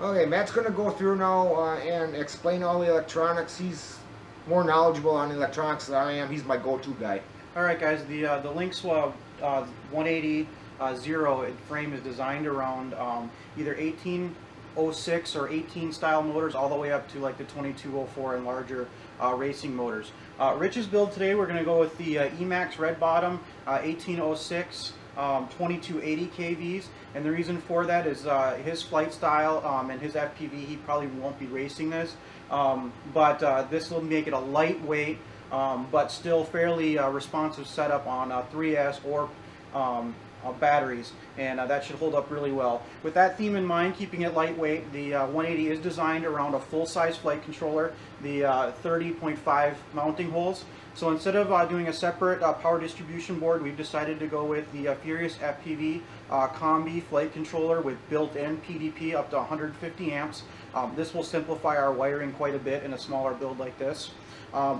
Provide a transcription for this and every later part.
Okay, Matt's going to go through now and explain all the electronics. He's more knowledgeable on electronics than I am. He's my go-to guy. All right, guys. The LYNX 180 Zero frame is designed around either 1806 or 18 style motors, all the way up to like the 2204 and larger racing motors. Rich's build today, we're going to go with the Emax red bottom 1806. 2280 kVs, and the reason for that is his flight style and his FPV. He probably won't be racing this, but this will make it a lightweight but still fairly responsive setup on 3S or batteries, and that should hold up really well. With that theme in mind, keeping it lightweight, the 180 is designed around a full-size flight controller, the 30.5 mounting holes. So instead of doing a separate power distribution board, we've decided to go with the Furious FPV Combi flight controller with built-in PDP up to 150 amps. This will simplify our wiring quite a bit in a smaller build like this.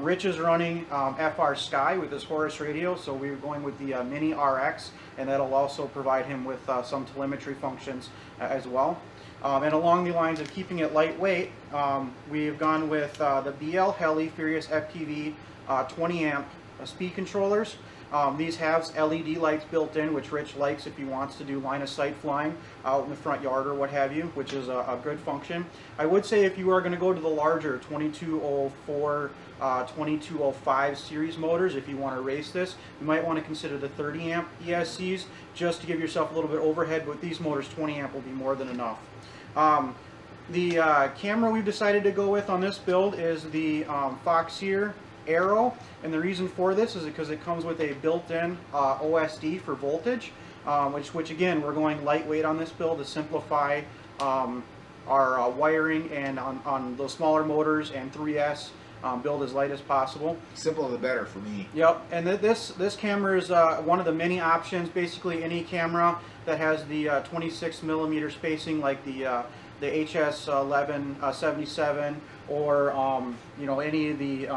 Rich is running FR Sky with his Horus radio, so we're going with the Mini RX, and that'll also provide him with some telemetry functions as well. And along the lines of keeping it lightweight, we've gone with the BL Heli Furious FPV 20 amp speed controllers. These have LED lights built in, which Rich likes if he wants to do line of sight flying out in the front yard or what have you, which is a good function. I would say if you are going to go to the larger 2204, 2205 series motors, if you want to race this, you might want to consider the 30 amp ESCs just to give yourself a little bit overhead. But with these motors, 20 amp will be more than enough. The camera we've decided to go with on this build is the Flier Aero, and the reason for this is because it comes with a built-in OSD for voltage, which again, we're going lightweight on this build to simplify our wiring, and on those smaller motors and 3S, build as light as possible. Simple the better for me. Yep, and this camera is one of the many options. Basically any camera that has the 26mm spacing, like the HS1177 or you know, any of the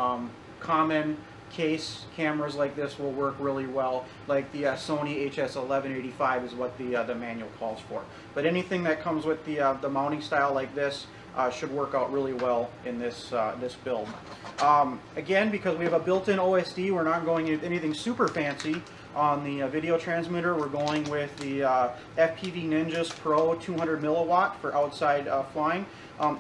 common case cameras like this will work really well. Like the Sony HS1185 is what the manual calls for. But anything that comes with the mounting style like this should work out really well in this this build. Again, because we have a built-in OSD, we're not going with anything super fancy on the video transmitter. We're going with the FPV Ninjas Pro 200 milliwatt for outside flying.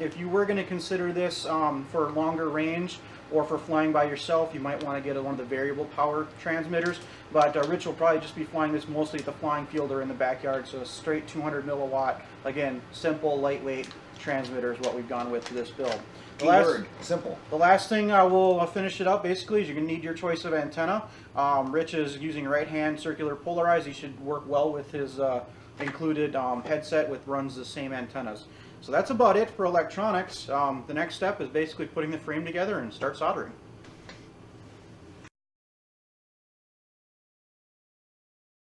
If you were going to consider this for longer range or for flying by yourself, you might want to get one of the variable power transmitters. But Rich will probably just be flying this mostly at the flying field or in the backyard, so a straight 200 milliwatt, again, simple, lightweight transmitter is what we've gone with for this build. Simple. The last thing we'll finish it up basically is you're going to need your choice of antenna. Rich is using right-hand circular polarized. He should work well with his included headset, which runs the same antennas. So that's about it for electronics. The next step is basically putting the frame together and start soldering.